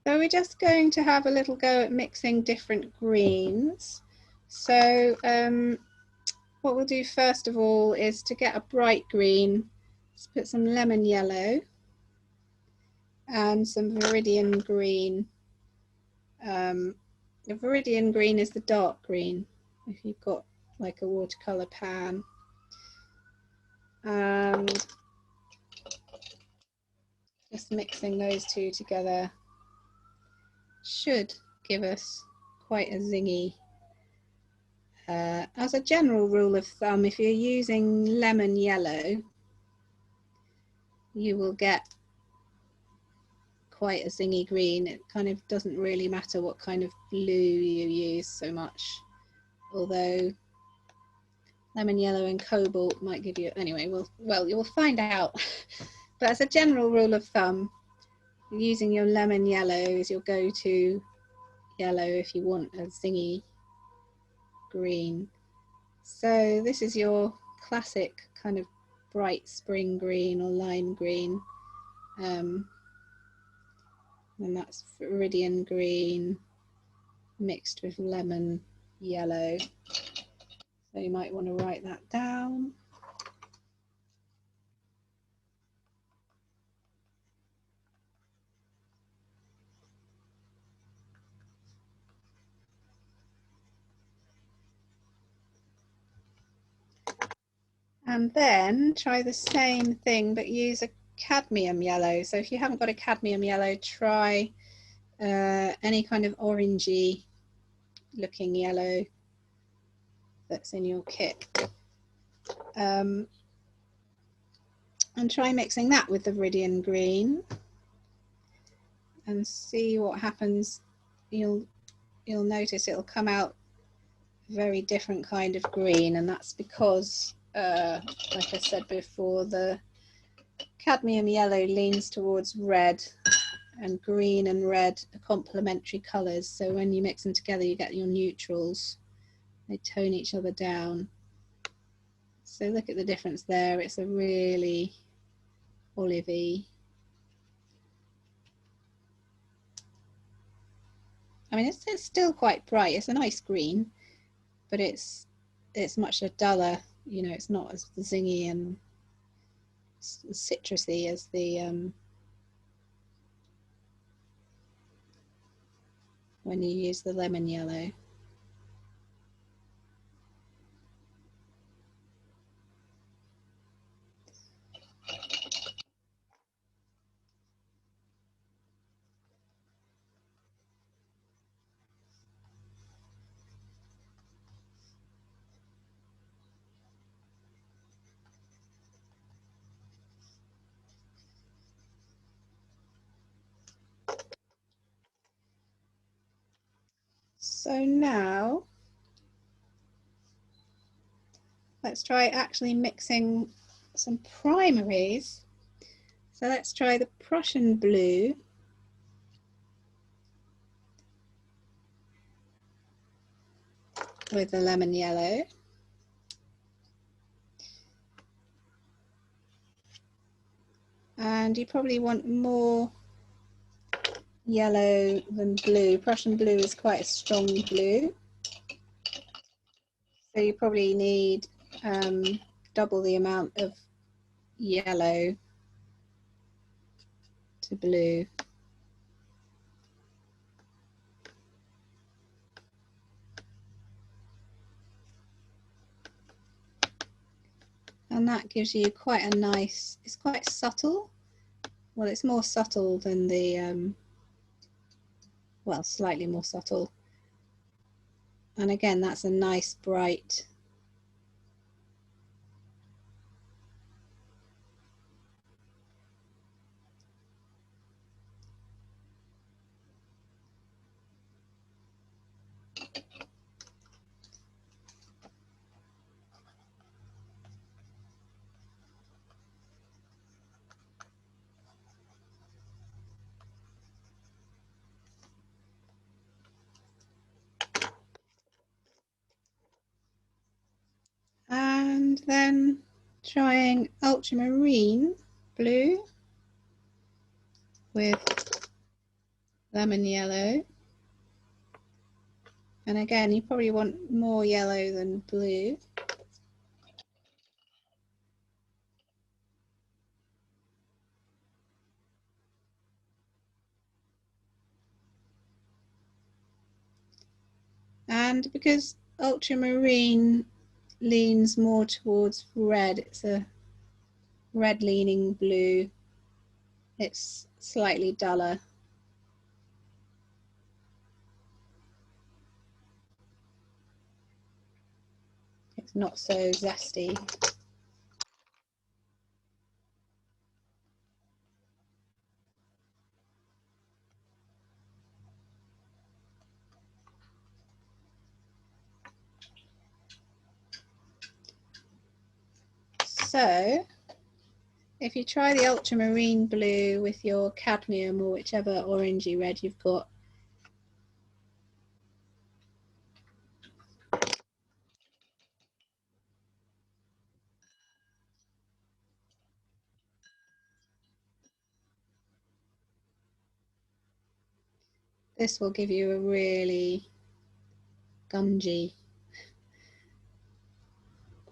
So we're just going to have a little go at mixing different greens. So what we'll do first of all is to get a bright green, let's put some lemon yellow and some viridian green. The viridian green is the dark green, if you've got like a watercolour pan. And just mixing those two together should give us quite a zingy. As a general rule of thumb, if you're using lemon yellow, you will get quite a zingy green. It kind of doesn't really matter what kind of blue you use so much, although lemon yellow and cobalt might give you, anyway, well, you'll find out. But as a general rule of thumb, using your lemon yellow is your go-to yellow if you want a zingy green. So this is your classic kind of bright spring green or lime green, and that's viridian green mixed with lemon yellow. So you might want to write that down. And then try the same thing but use a cadmium yellow. So if you haven't got a cadmium yellow, try any kind of orangey looking yellow that's in your kit. And try mixing that with the viridian green and see what happens. You'll notice it'll come out a very different kind of green, and that's because like I said before, the cadmium yellow leans towards red, and green and red are complementary colours, so when you mix them together you get your neutrals. They tone each other down. So look at the difference there. It's a really olivey, I mean it's still quite bright, it's a nice green, but it's much duller, you know, it's not as zingy and citrusy as the when you use the lemon yellow. So now let's try actually mixing some primaries. So let's try the Prussian blue with the lemon yellow. And you probably want more yellow than blue. Prussian blue is quite a strong blue. So you probably need double the amount of yellow to blue. And that gives you quite a nice, it's quite subtle. Well, it's more subtle than the, well, slightly more subtle. And again, that's a nice bright and then trying ultramarine blue with lemon yellow. And again, you probably want more yellow than blue. And because ultramarine leans more towards red, it's a red leaning blue, it's slightly duller. It's not so zesty. So if you try the ultramarine blue with your cadmium or whichever orangey red you've got, this will give you a really gungy,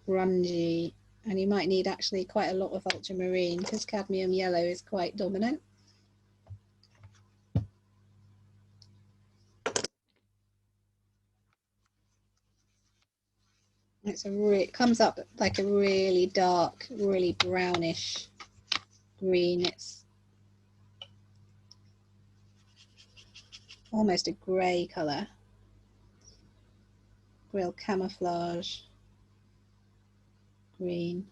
grungy, and you might need actually quite a lot of ultramarine because cadmium yellow is quite dominant. It comes up like a really dark, really brownish green. It's almost a grey colour, real camouflage green.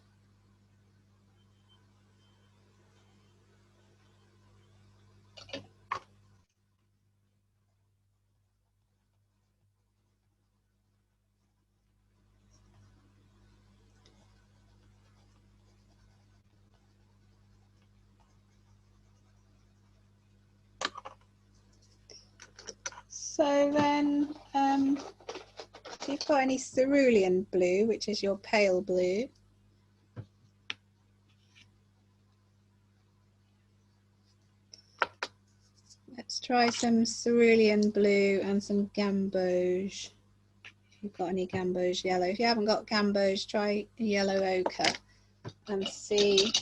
So then, if you've got any cerulean blue, which is your pale blue, let's try some cerulean blue and some gamboge. If you've got any gamboge yellow. If you haven't got gamboge, try yellow ochre and see.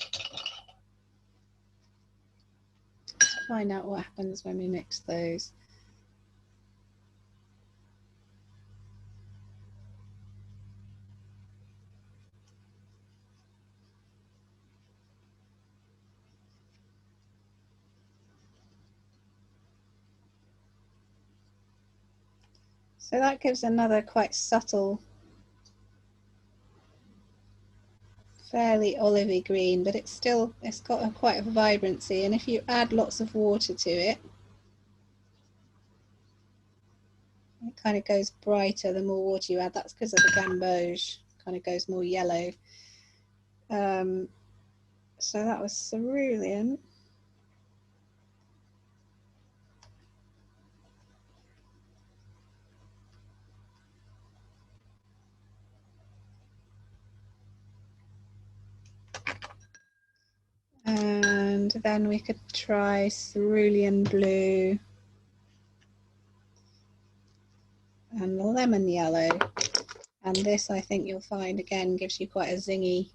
Find out what happens when we mix those. So that gives another quite subtle, fairly olivey green, but it's got quite a vibrancy, and if you add lots of water to it, it kind of goes brighter the more water you add. That's because of the gamboge, kind of goes more yellow. So that was cerulean. And then we could try cerulean blue and lemon yellow. And this, I think you'll find, again, gives you quite a zingy.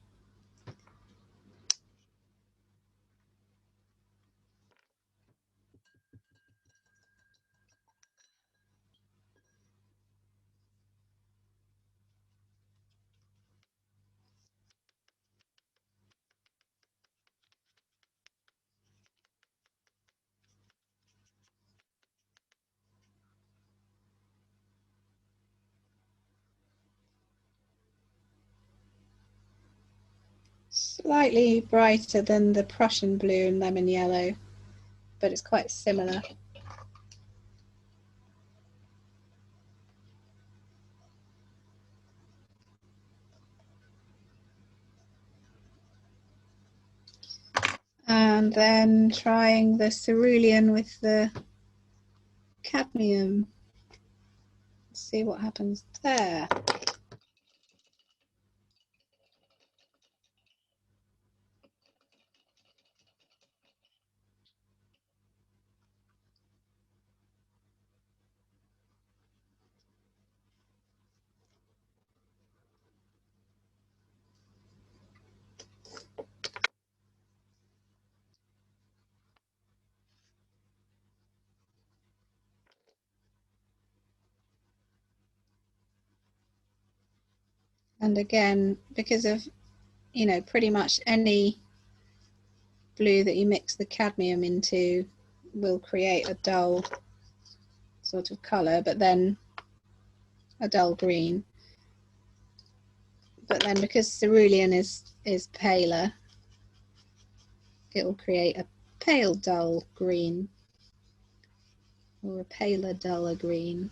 Slightly brighter than the Prussian blue and lemon yellow, but it's quite similar. And then trying the cerulean with the cadmium. Let's see what happens there. And again, because of, you know, pretty much any blue that you mix the cadmium into will create a dull sort of colour, but then a dull green. But then because cerulean is paler, it will create a pale dull green, or a paler duller green.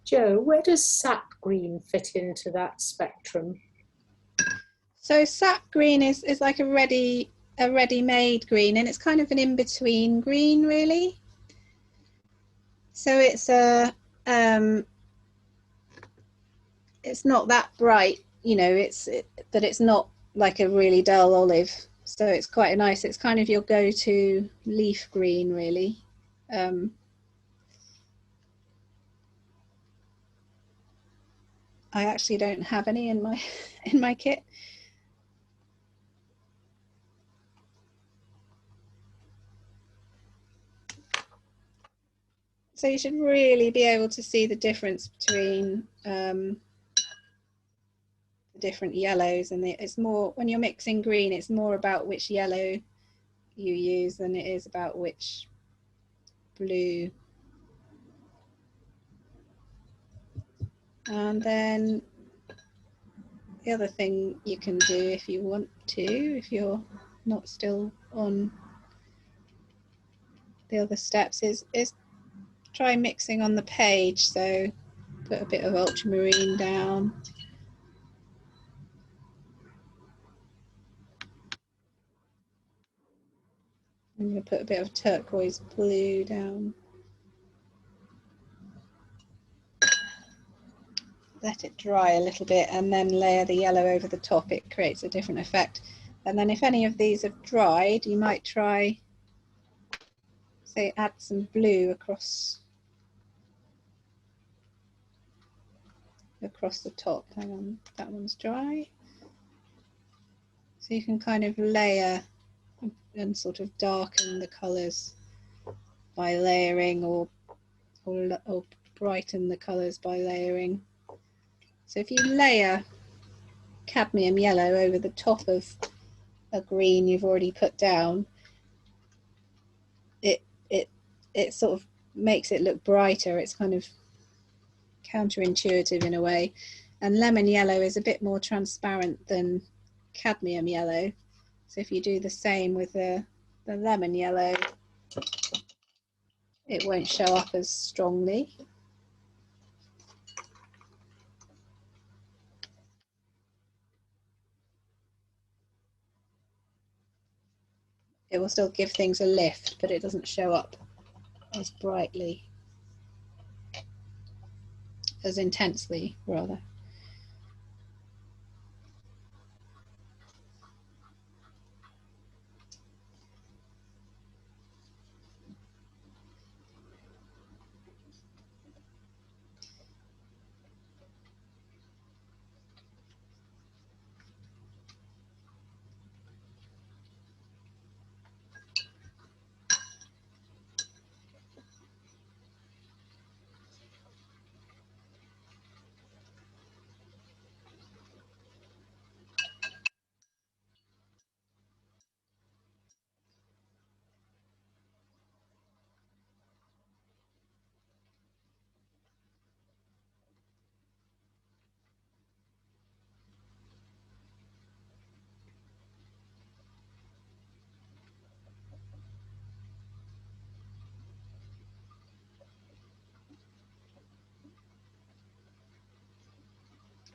Jo, where does sap green fit into that spectrum? So sap green is like a ready-made green, and it's kind of an in-between green, really. So it's it's not that bright, you know, but it's not like a really dull olive. So it's quite nice. It's kind of your go-to leaf green, really. I actually don't have any in my kit. So you should really be able to see the difference between the different yellows, and it's more, when you're mixing green, it's more about which yellow you use than it is about which blue. And then the other thing you can do if you want to, if you're not still on the other steps, is try mixing on the page. So put a bit of ultramarine down. I'm going to put a bit of turquoise blue down. Let it dry a little bit and then layer the yellow over the top. It creates a different effect. And then if any of these have dried, you might try, say, add some blue across the top. Hang on, that one's dry. So you can kind of layer and sort of darken the colours by layering, or brighten the colours by layering. So if you layer cadmium yellow over the top of a green you've already put down, it sort of makes it look brighter. It's kind of counterintuitive in a way. And lemon yellow is a bit more transparent than cadmium yellow. So if you do the same with the lemon yellow, it won't show up as strongly. It will still give things a lift, but it doesn't show up as brightly, as intensely, rather.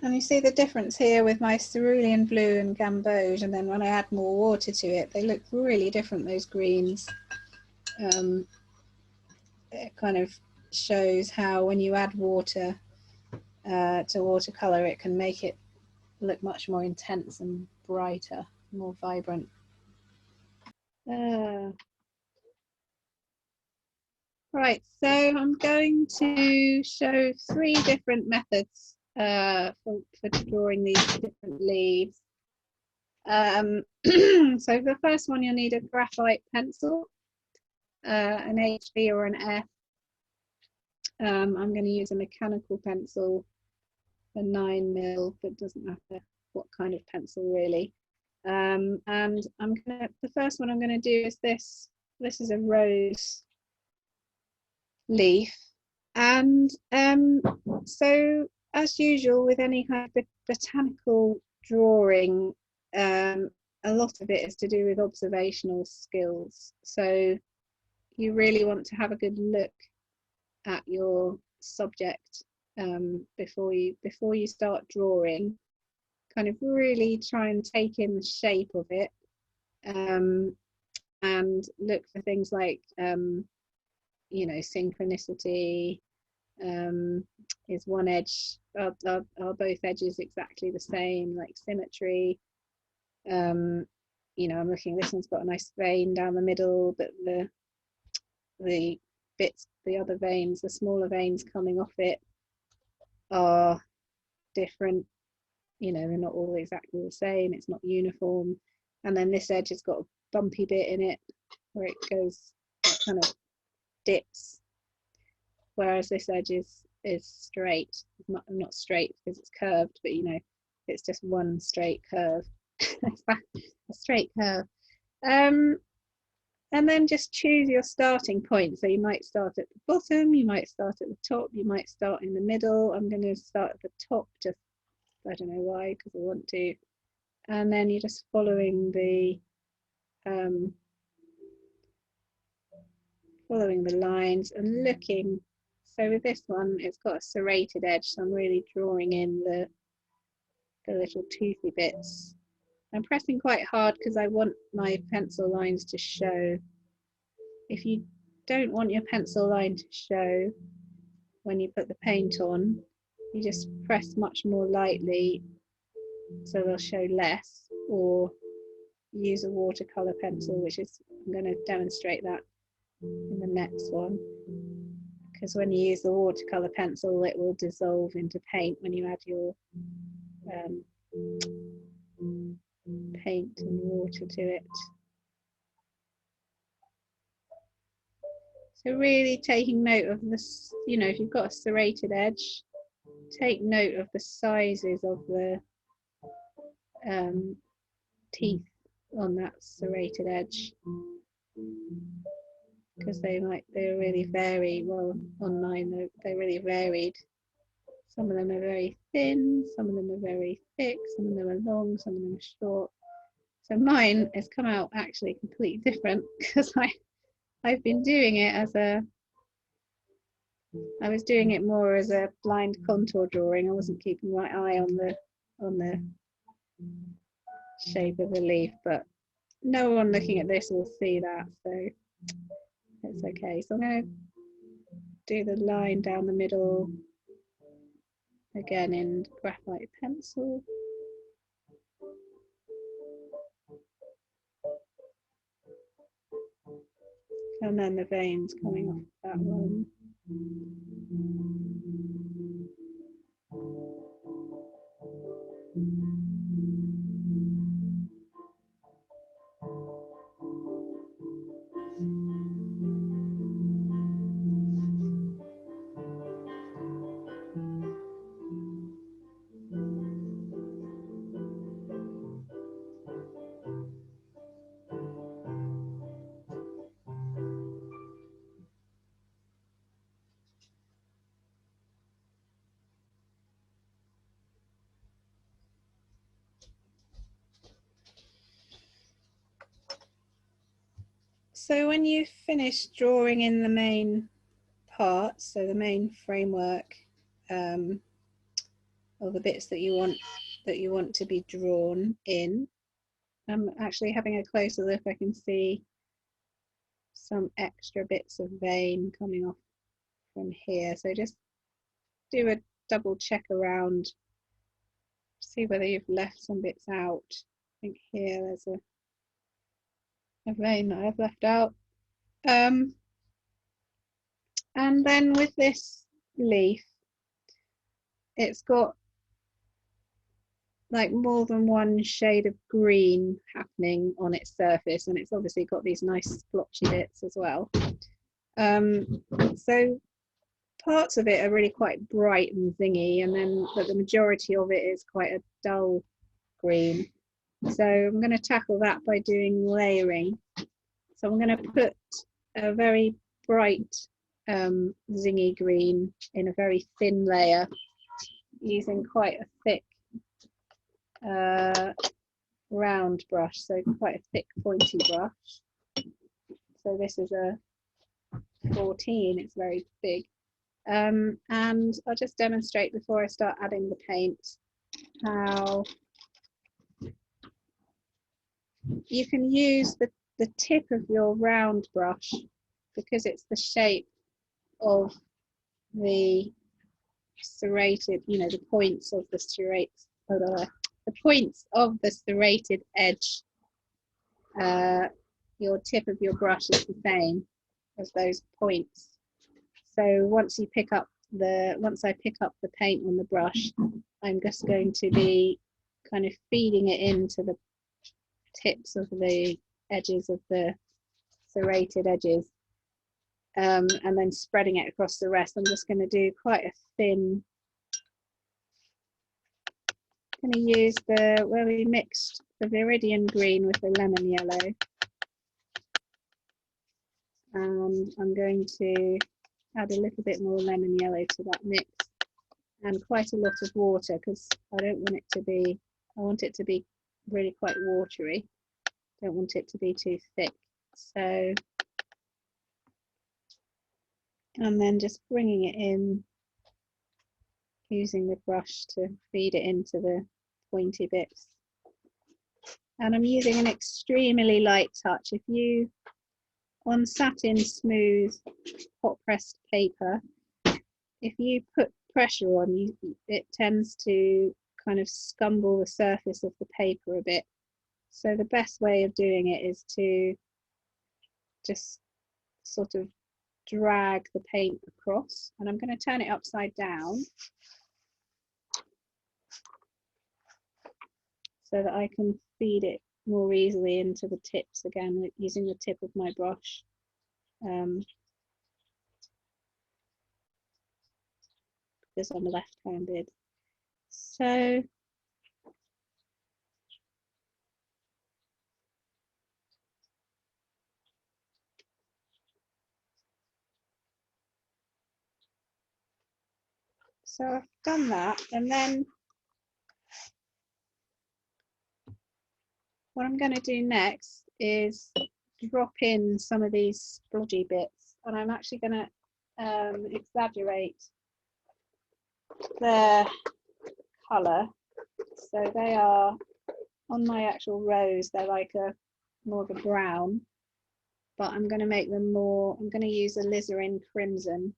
And you see the difference here with my cerulean blue and gamboge, and then when I add more water to it, they look really different, those greens. It kind of shows how when you add water to watercolour, it can make it look much more intense and brighter, more vibrant. Right, so I'm going to show 3 different methods for drawing these different leaves. So the first one, you'll need a graphite pencil, an HB or an F. I'm going to use a mechanical pencil, a 9mm, but doesn't matter what kind of pencil really. And the first one I'm going to do is this. This is a rose leaf, and so as usual with any kind of botanical drawing, a lot of it is to do with observational skills. So you really want to have a good look at your subject before you start drawing. Kind of really try and take in the shape of it, and look for things like you know, synchronicity. Is one edge, are both edges exactly the same, like symmetry. You know, I'm looking, this one's got a nice vein down the middle, but the bits, the other veins, the smaller veins coming off it are different. You know, they're not all exactly the same, it's not uniform. And then this edge has got a bumpy bit in it where it goes, it kind of dips, whereas this edge is straight. Not straight because it's curved, but you know, it's just one straight curve. A straight curve. And then just choose your starting point. So you might start at the bottom, you might start at the top, you might start in the middle. I'm going to start at the top, just, I don't know why, because I want to. And then you're just following the lines and looking. So with this one, it's got a serrated edge, so I'm really drawing in the little toothy bits. I'm pressing quite hard because I want my pencil lines to show. If you don't want your pencil line to show when you put the paint on, you just press much more lightly so they'll show less, or use a watercolour pencil, which is, I'm going to demonstrate that in the next one, because when you use the watercolour pencil it will dissolve into paint when you add your paint and water to it. So really taking note of this, you know, if you've got a serrated edge, take note of the sizes of the teeth on that serrated edge, because they really vary. Well, on mine they're really varied. Some of them are very thin, some of them are very thick, some of them are long, some of them are short. So mine has come out actually completely different because I've been doing it as I was doing it more as a blind contour drawing. I wasn't keeping my eye on the shape of the leaf, but no one looking at this will see that, so it's okay. So I'm going to do the line down the middle again in graphite pencil. And then the veins coming off that one. So when you finish drawing in the main parts, so the main framework, or the bits that you want to be drawn in, I'm actually having a closer look. I can see some extra bits of vein coming off from here. So just do a double check around, see whether you've left some bits out. I think here there's a vein that I've left out. And then with this leaf, it's got like more than one shade of green happening on its surface, and it's obviously got these nice splotchy bits as well. So parts of it are really quite bright and zingy, and then but the majority of it is quite a dull green. So I'm going to tackle that by doing layering. So I'm going to put a very bright zingy green in a very thin layer using quite a thick round brush, so quite a thick pointy brush. So this is a 14, it's very big. And I'll just demonstrate before I start adding the paint how you can use the tip of your round brush, because it's the shape of the serrated, you know, the points of the the points of the serrated edge. Your tip of your brush is the same as those points. So once I pick up the paint on the brush, I'm just going to be kind of feeding it into the tips of the edges of the serrated edges, and then spreading it across the rest. I'm just going to do quite a thin. I'm going to use where we mixed the Viridian green with the lemon yellow, and I'm going to add a little bit more lemon yellow to that mix, and quite a lot of water, because I want it to be really quite watery. Don't want it to be too thick. So, and then just bringing it in, using the brush to feed it into the pointy bits. And I'm using an extremely light touch. If you, on satin smooth hot pressed paper, if you put pressure on, it tends to kind of scumble the surface of the paper a bit. So the best way of doing it is to just sort of drag the paint across, and I'm going to turn it upside down so that I can feed it more easily into the tips again using the tip of my brush. Because I'm left-handed. So I've done that, and then what I'm going to do next is drop in some of these splodgy bits, and I'm actually going to exaggerate their colour. So they are, on my actual rose, they're like more of a brown, but I'm going to make them more, I'm going to use alizarin crimson.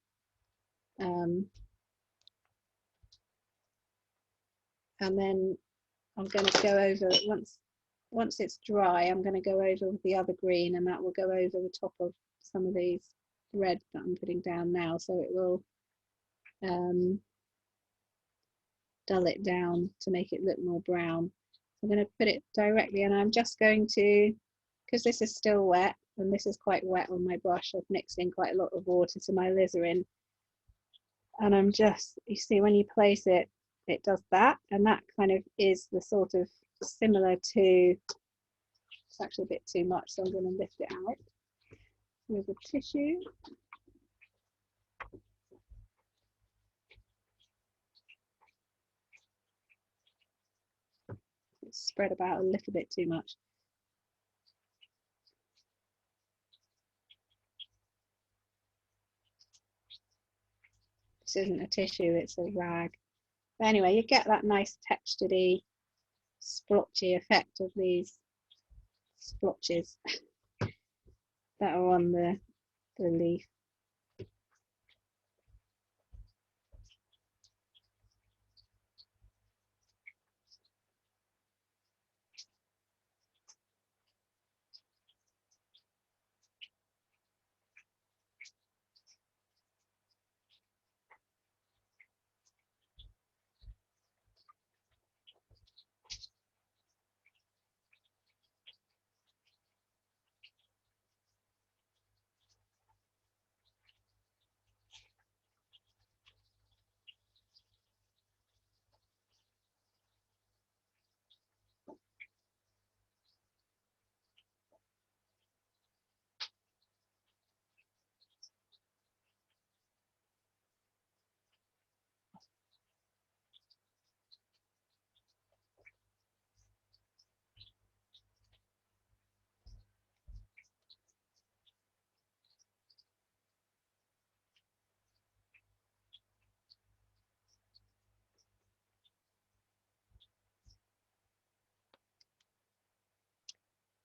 And then I'm going to go over, once it's dry, I'm going to go over with the other green, and that will go over the top of some of these red that I'm putting down now, so it will dull it down to make it look more brown. I'm going to put it directly, and I'm just going to, because this is still wet, and this is quite wet on my brush, I've mixed in quite a lot of water to my alizarin, and I'm just, you see when you place it, it does that, and that kind of is the sort of similar to, it's actually a bit too much, so I'm going to lift it out with a tissue. It's spread about a little bit too much. This isn't a tissue, it's a rag. But anyway, you get that nice textured-y, splotchy effect of these splotches that are on the leaf.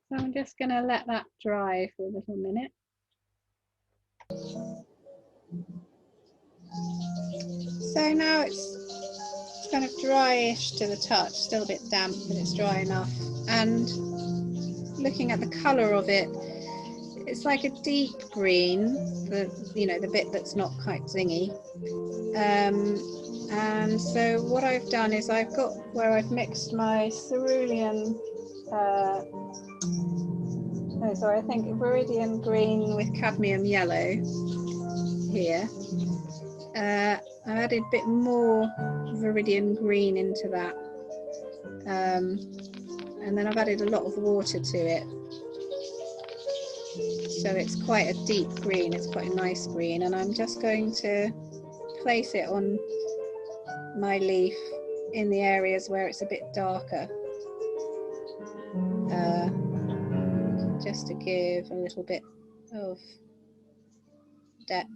So I'm just going to let that dry for a little minute. So now it's kind of dryish to the touch, still a bit damp, but it's dry enough. And looking at the colour of it, it's like a deep green, the bit that's not quite zingy. And so what I've done is I've got where I've mixed my cerulean, I think viridian green with cadmium yellow here. I added a bit more viridian green into that, and then I've added a lot of water to it, so it's quite a deep green, it's quite a nice green, and I'm just going to place it on my leaf in the areas where it's a bit darker, just to give a little bit of depth.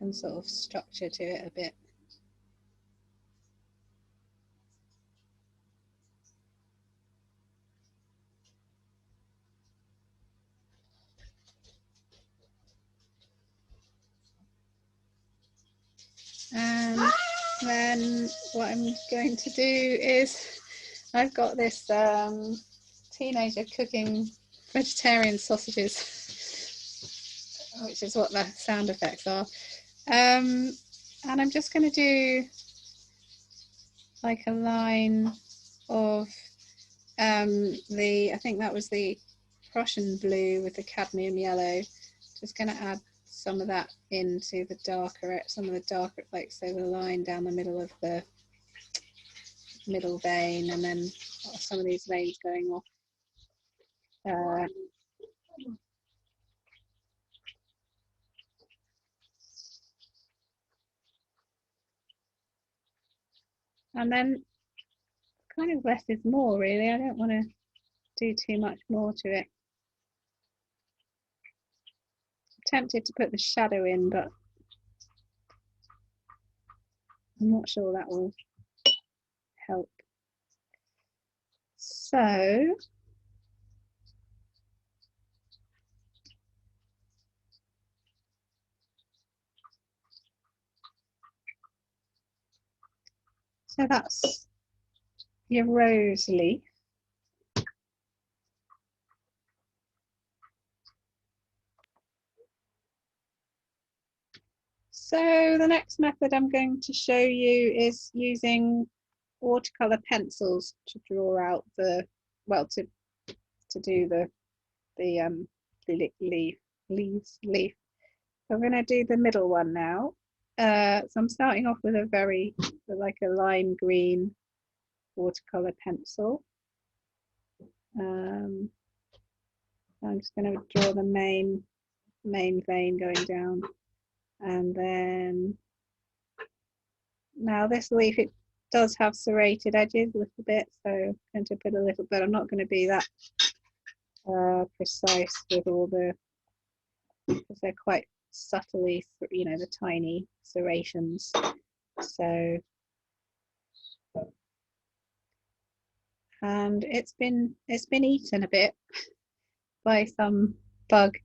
And sort of structure to it a bit. And then what I'm going to do is I've got this teenager cooking vegetarian sausages, which is what the sound effects are. And I'm just going to do like a line of I think that was the Prussian blue with the cadmium yellow. Just going to add some of that into the darker, like so the line down the middle of the middle vein, and then some of these veins going off. And then kind of less is more, really. I don't want to do too much more to it. I'm tempted to put the shadow in, but I'm not sure that will help. So that's your rose leaf. So the next method I'm going to show you is using watercolour pencils to draw out to do the leaf. So I'm going to do the middle one now. So I'm starting off with like a lime green watercolour pencil. I'm just going to draw the main vein going down, and then now this leaf, it does have serrated edges a little bit, so I'm going to put a little bit. I'm not going to be that precise with all because they're quite subtly, the tiny serrations. So, and it's been eaten a bit by some bug.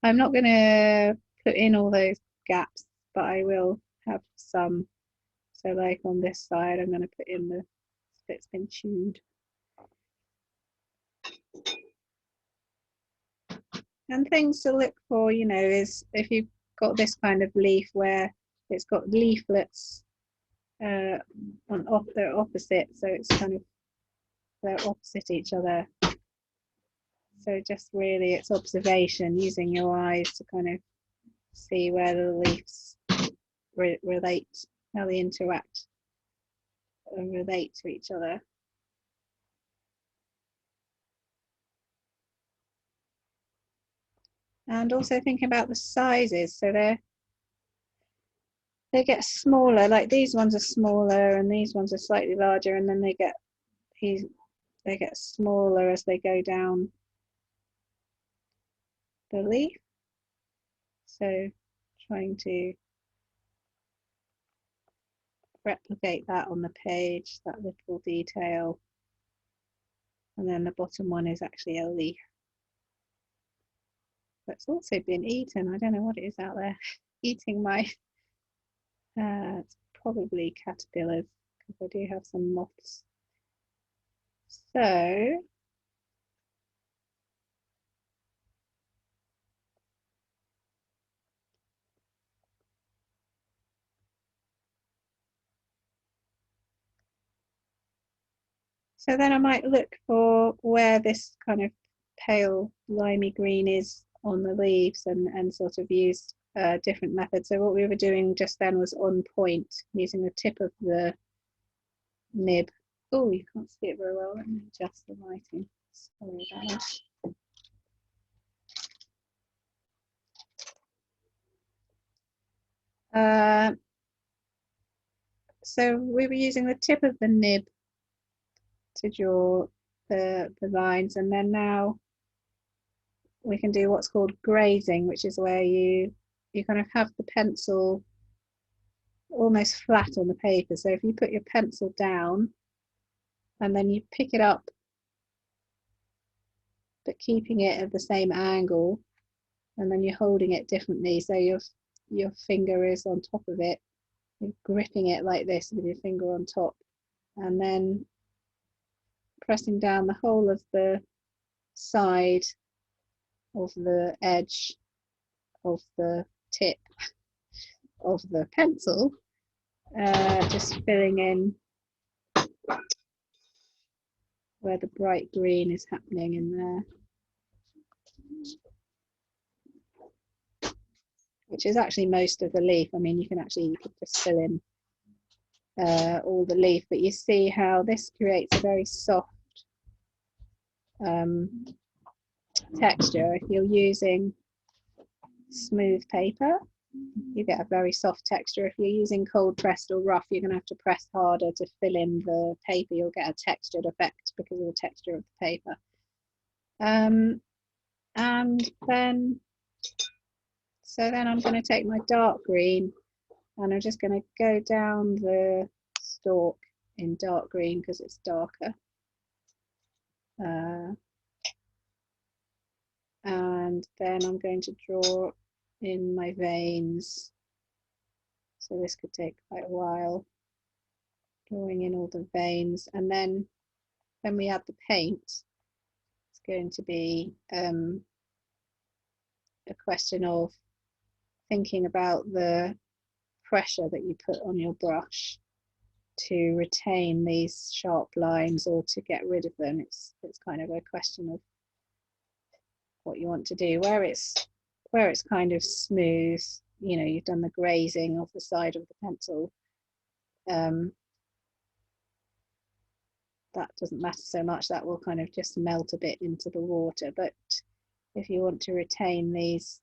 I'm not going to put in all those gaps, but I will have some. So like on this side, I'm going to put in the bit's been chewed. And things to look for, is if you've got this kind of leaf where it's got leaflets they're opposite, so it's kind of they're opposite each other. So just really it's observation, using your eyes to kind of see where the leaves relate, how they interact and relate to each other. And also thinking about the sizes, so they get smaller, like these ones are smaller and these ones are slightly larger, and then they get smaller as they go down the leaf. So trying to replicate that on the page, that little detail. And then the bottom one is actually a leaf. That's also been eaten. I don't know what it is out there eating my, it's probably caterpillars, because I do have some moths. So then I might look for where this kind of pale limey green is on the leaves, and sort of use different methods. So what we were doing just then was on point, using the tip of the nib. Oh, you can't see it very well. Let me adjust the lighting. Sorry about that. So we were using the tip of the nib to draw the lines, and then now we can do what's called grazing, which is where you kind of have the pencil almost flat on the paper. So if you put your pencil down and then you pick it up, but keeping it at the same angle, and then you're holding it differently, so your finger is on top of it, you're gripping it like this with your finger on top, and then pressing down the whole of the side of the edge of the tip of the pencil, just filling in where the bright green is happening in there, which is actually most of the leaf. I mean, you could just fill in all the leaf, but you see how this creates a very soft texture. If you're using smooth paper, you get a very soft texture. If you're using cold pressed or rough, you're going to have to press harder to fill in the paper. You'll get a textured effect because of the texture of the paper. And then, so then I'm going to take my dark green and I'm just going to go down the stalk in dark green because it's darker. And then I'm going to draw in my veins. So this could take quite a while, drawing in all the veins. And then when we add the paint, it's going to be a question of thinking about the pressure that you put on your brush to retain these sharp lines or to get rid of them. It's kind of a question of what you want to do. Where it's kind of smooth, you know, you've done the grazing of the side of the pencil, that doesn't matter so much. That will kind of just melt a bit into the water. But if you want to retain these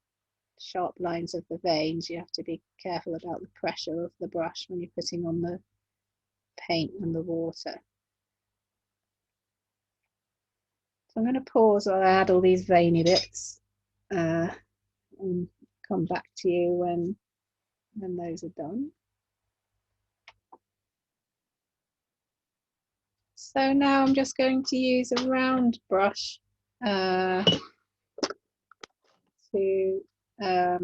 sharp lines of the veins, you have to be careful about the pressure of the brush when you're putting on the paint and the water. So I'm going to pause while I add all these veiny bits and come back to you when those are done. So now I'm just going to use a round brush to quite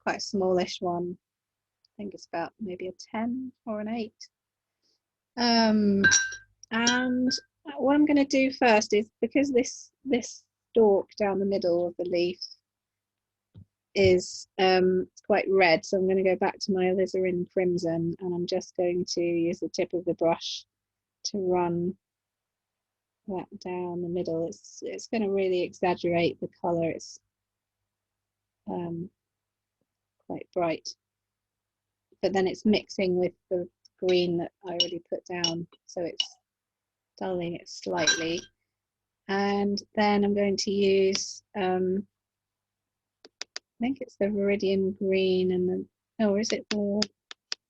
a smallish one. I think it's about maybe a 10 or an 8. And what I'm going to do first is, because this stalk down the middle of the leaf is quite red, so I'm going to go back to my alizarin crimson, and I'm just going to use the tip of the brush to run that down the middle. It's going to really exaggerate the colour. It's quite bright, but then it's mixing with the green that I already put down, so it's dulling it slightly. And then I'm going to use I think it's the Viridian green, and then, oh, is it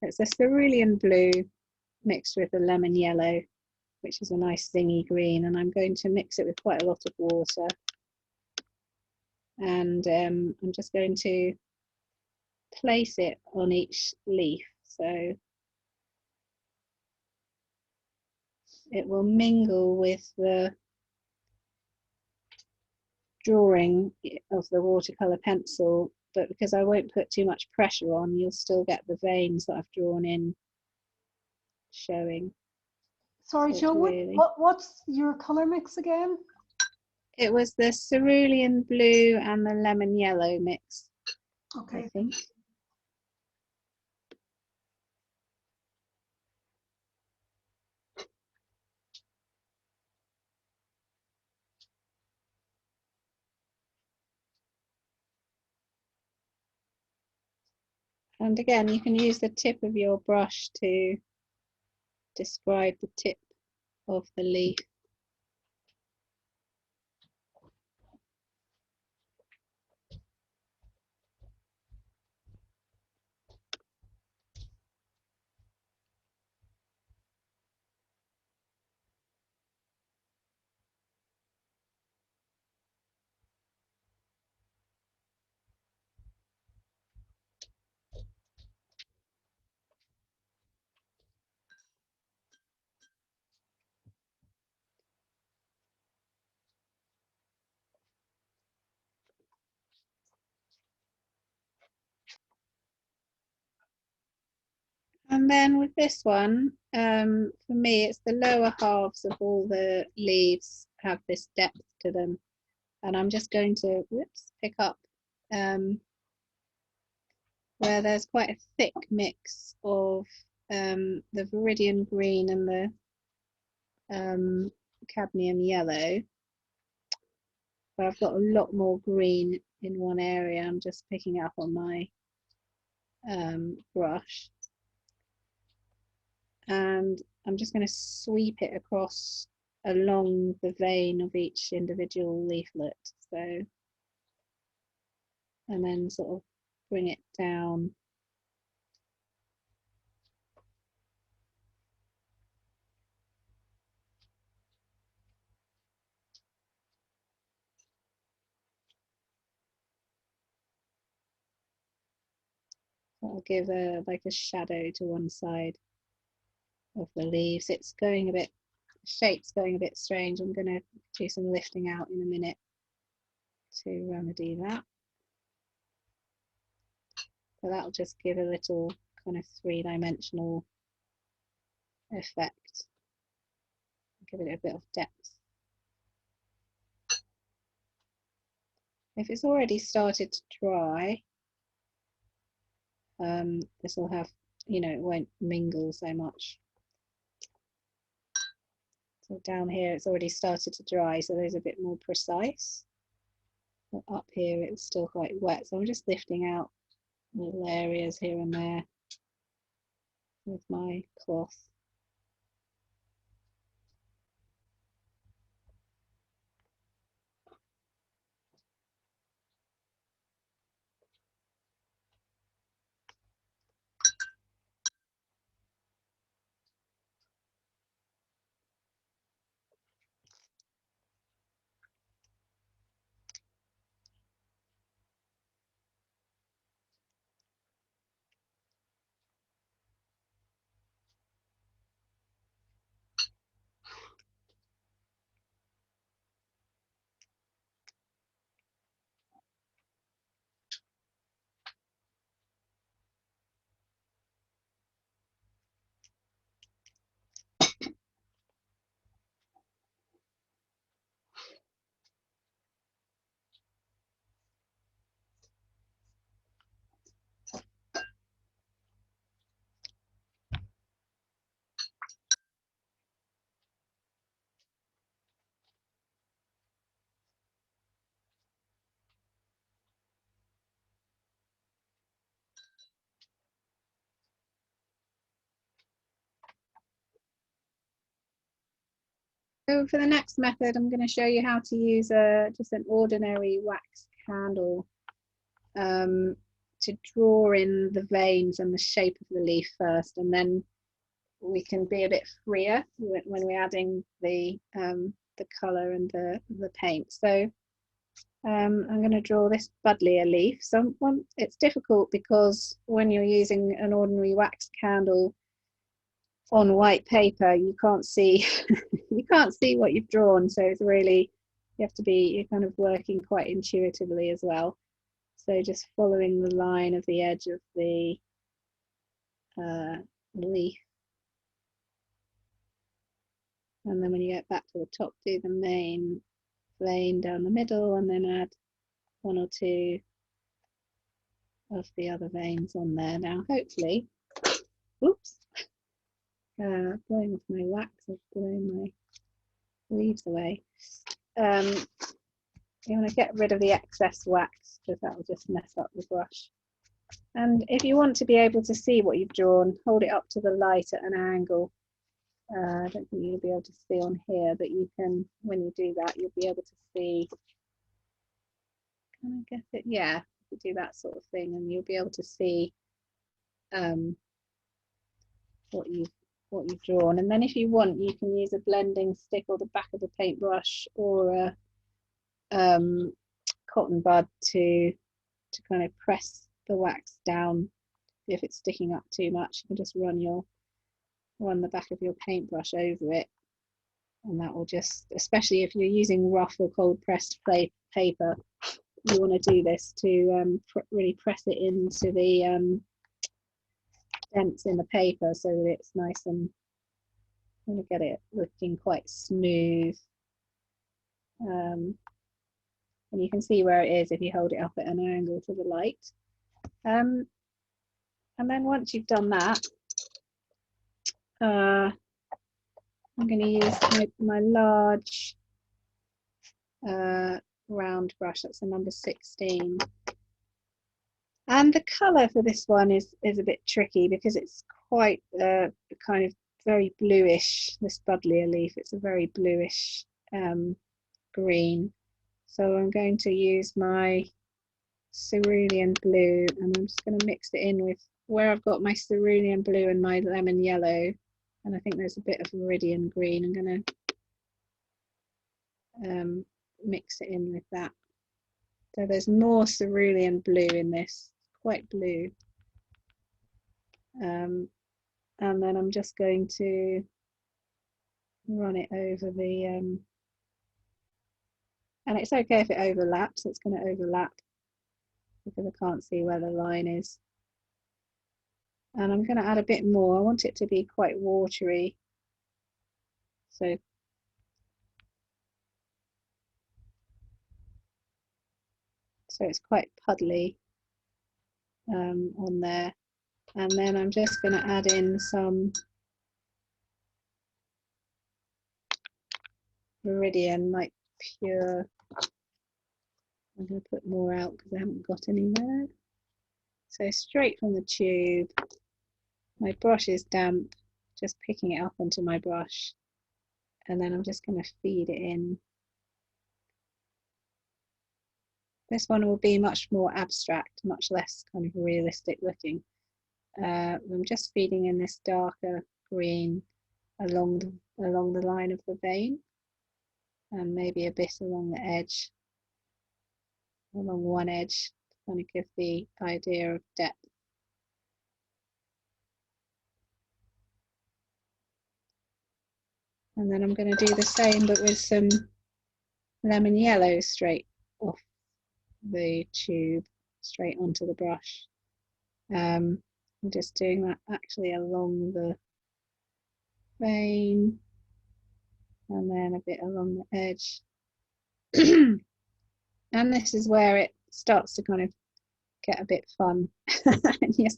it's a cerulean blue mixed with a lemon yellow, which is a nice zingy green, and I'm going to mix it with quite a lot of water. And I'm just going to place it on each leaf. So it will mingle with the drawing of the watercolour pencil, but because I won't put too much pressure on, you'll still get the veins that I've drawn in showing. Sorry, So Joe, really, what's your colour mix again? it was the cerulean blue and the lemon yellow mix, Okay. I think. And again, you can use the tip of your brush to describe the tip of the leaf. And then with this one, for me, it's the lower halves of all the leaves have this depth to them. And I'm just going to, pick up where there's quite a thick mix of the viridian green and the cadmium yellow. But I've got a lot more green in one area. I'm just picking it up on my brush. And I'm just going to sweep it across along the vein of each individual leaflet. So, and then sort of bring it down. I'll give like a shadow to one side of the leaves. It's going a bit, shape's going a bit strange. I'm going to do some lifting out in a minute to remedy that. So that'll just give a little kind of three-dimensional effect. Give it a bit of depth. If it's already started to dry, this will have, it won't mingle so much. So down here it's already started to dry, so those are a bit more precise. But up here it's still quite wet, so I'm just lifting out little areas here and there with my cloth. So for the next method, I'm going to show you how to use just an ordinary wax candle to draw in the veins and the shape of the leaf first, and then we can be a bit freer when we're adding the colour and the paint. So I'm going to draw this buddleia leaf. So it's difficult because when you're using an ordinary wax candle, on white paper, you can't see you can't see what you've drawn, so it's really, you're kind of working quite intuitively as well. So just following the line of the edge of the leaf, and then when you get back to the top, do the main vein down the middle, and then add one or two of the other veins on there. Now hopefully, oops, blowing off my wax, I've blown my leaves away. You want to get rid of the excess wax because that will just mess up the brush. And if you want to be able to see what you've drawn, hold it up to the light at an angle. I don't think you'll be able to see on here, but you can, when you do that, you'll be able to see. Can I get it? Yeah, you do that sort of thing, and you'll be able to see what you've drawn. And then if you want, you can use a blending stick or the back of a paintbrush or a cotton bud to kind of press the wax down. If it's sticking up too much, you can just run the back of your paintbrush over it, and that will just, especially if you're using rough or cold pressed paper, you want to do this to really press it into the dents in the paper so that it's nice and get it looking quite smooth. And you can see where it is if you hold it up at an angle to the light. And then once you've done that, I'm going to use my large round brush. That's a number 16. And the colour for this one is a bit tricky because it's quite kind of very bluish, this buddleia leaf. It's a very bluish green. So I'm going to use my cerulean blue, and I'm just going to mix it in with where I've got my cerulean blue and my lemon yellow, and I think there's a bit of viridian green. I'm going to mix it in with that. So there's more cerulean blue in this, quite blue. And then I'm just going to run it over the, and it's okay if it overlaps, it's going to overlap because I can't see where the line is. And I'm going to add a bit more. I want it to be quite watery. So it's quite puddly on there. And then I'm just going to add in some viridian, like pure. I'm going to put more out because I haven't got any there. So straight from the tube. My brush is damp, just picking it up onto my brush. And then I'm just going to feed it in. This one will be much more abstract, much less kind of realistic looking. I'm just feeding in this darker green along the line of the vein, and maybe a bit along the edge, along one edge, to kind of give the idea of depth. And then I'm going to do the same, but with some lemon yellow straight off the tube, straight onto the brush. I'm just doing that actually along the vein, and then a bit along the edge. And this is where it starts to kind of get a bit fun. And you're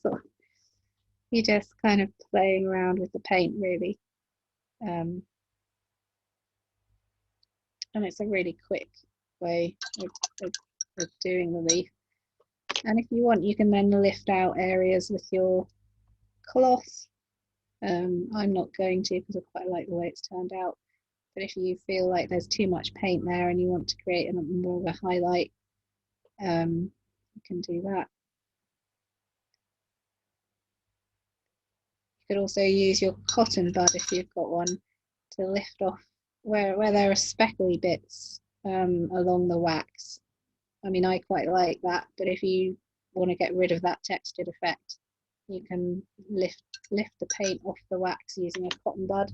just kind of playing around with the paint, really. And it's a really quick way of doing the leaf. And if you want, you can then lift out areas with your cloth. I'm not going to because I quite like the way it's turned out. But if you feel like there's too much paint there and you want to create more of a highlight, you can do that. You could also use your cotton bud if you've got one to lift off where there are speckly bits along the wax. I mean, I quite like that, but if you want to get rid of that textured effect, you can lift the paint off the wax using a cotton bud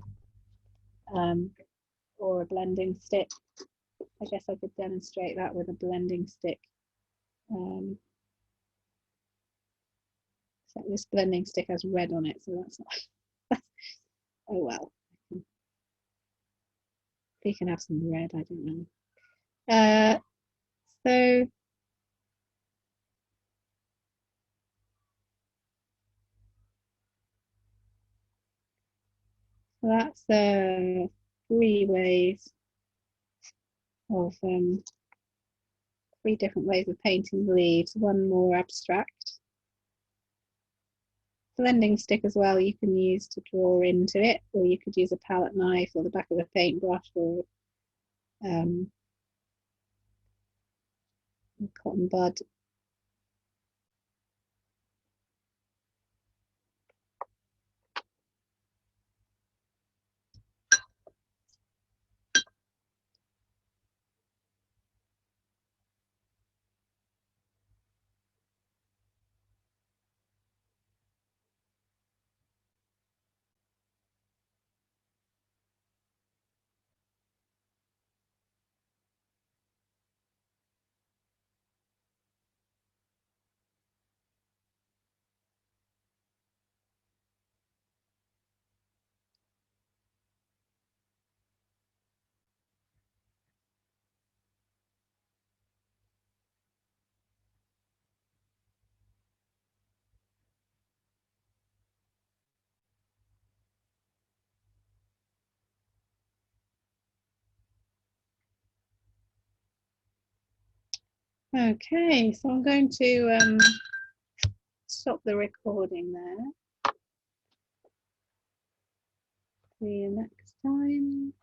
or a blending stick. I guess I could demonstrate that with a blending stick. So this blending stick has red on it, so that's not. Oh well. We can have some red, I don't know. So that's 3 ways of 3 different ways of painting the leaves. One more abstract. Blending stick as well you can use to draw into it, or you could use a palette knife or the back of a paintbrush or cotton bud. Okay, so I'm going to stop the recording there. See you next time.